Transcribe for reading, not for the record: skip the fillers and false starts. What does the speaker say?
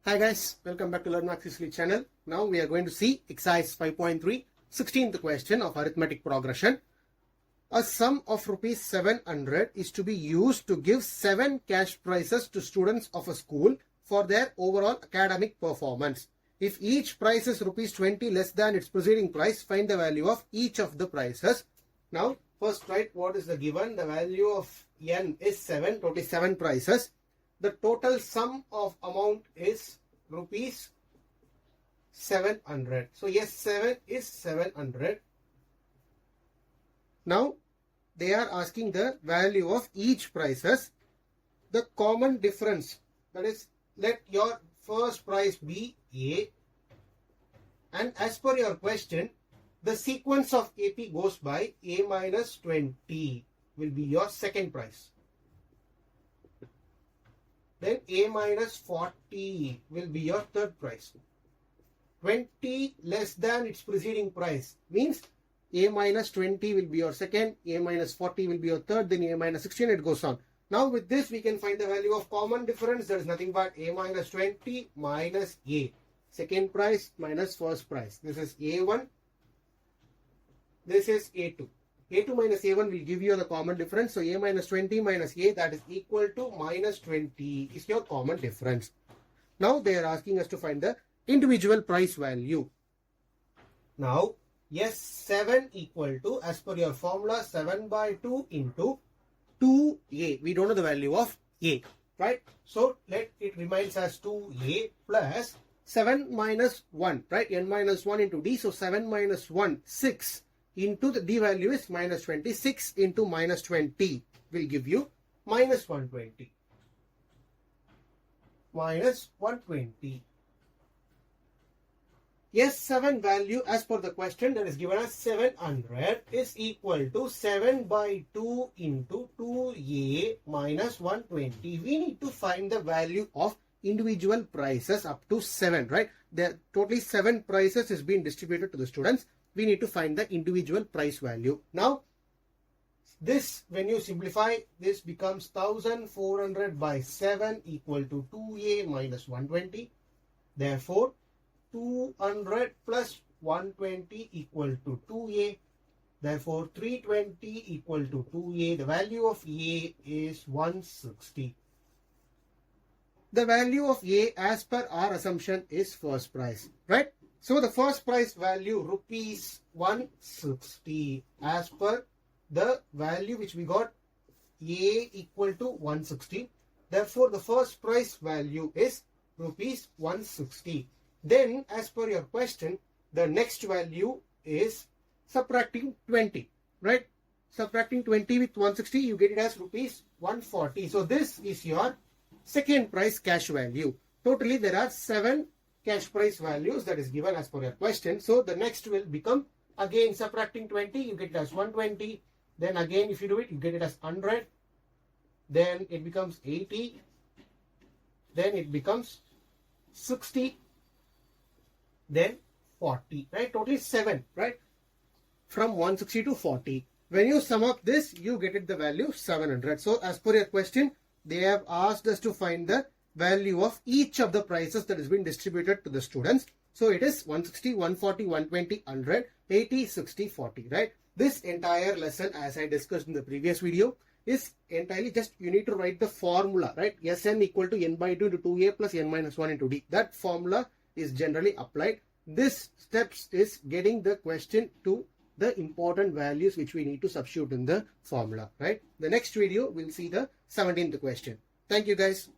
Hi guys, welcome back to Learn Maths Easily channel. Now we are going to see exercise 5.3, 16th question of arithmetic progression. A sum of rupees 700 is to be used to give 7 cash prizes to students of a school for their overall academic performance. If each prize is rupees 20 less than its preceding price, find the value of each of the prizes. Now first write what is the given. The value of n is 7, total 7 prizes. The total sum of amount is rupees 700. So yes, 7 is 700. Now they are asking the value of each prizes. The common difference, that is, let your first prize be A, and as per your question, the sequence of AP goes by A minus 20 will be your second prize. Then A minus 40 will be your third prize. 20 less than its preceding price means A minus 20 will be your second, A minus 40 will be your third, then A minus 16, it goes on. Now with this we can find the value of common difference. There is nothing but A minus 20 minus A. Second prize minus first prize. This is A1. This is A2. A2 minus A1 will give you the common difference. So A minus 20 minus A, that is equal to minus 20 is your common difference. Now they are asking us to find the individual price value. Now, yes, 7 equal to, as per your formula, 7 by 2 into 2A. We don't know the value of A, right? So let it remains as 2A plus 7 minus 1, right? N minus 1 into D. So 7 minus 1, 6. Into the D value is minus 26 into minus 20 will give you minus 120. Minus 120. Yes, 7 value as per the question that is given as 700 is equal to 7 by 2 into 2A minus 120. We need to find the value of individual prices up to 7, right? There totally 7 prices is being distributed to the students. We need to find the individual price value. Now, this, when you simplify, this becomes 1400 by 7 equal to 2A minus 120. Therefore, 200 plus 120 equal to 2A. Therefore, 320 equal to 2A. The value of A is 160. The value of A as per our assumption is first prize, right? So the first prize value rupees 160 as per the value which we got, A equal to 160. Therefore the first prize value is rupees 160. Then as per your question, the next value is subtracting 20, right? Subtracting 20 with 160, you get it as rupees 140. So this is your second prize cash value. Totally there are 7 cash price values that is given as per your question. So the next will become, again subtracting 20, you get it as 120. Then again if you do it, you get it as 100. Then it becomes 80. Then it becomes 60. Then 40, right? Totally 7, right? From 160 to 40. When you sum up this, you get it the value 700. So as per your question, they have asked us to find the value of each of the prices that has been distributed to the students. So it is 160, 140, 120, 100, 80, 60, 40, right? This entire lesson, as I discussed in the previous video, is entirely just you need to write the formula, right? Sn equal to n by 2 into 2A plus n minus 1 into D. That formula is generally applied. This steps is getting the question to the important values which we need to substitute in the formula, right? The next video we'll see the 17th question. Thank you guys.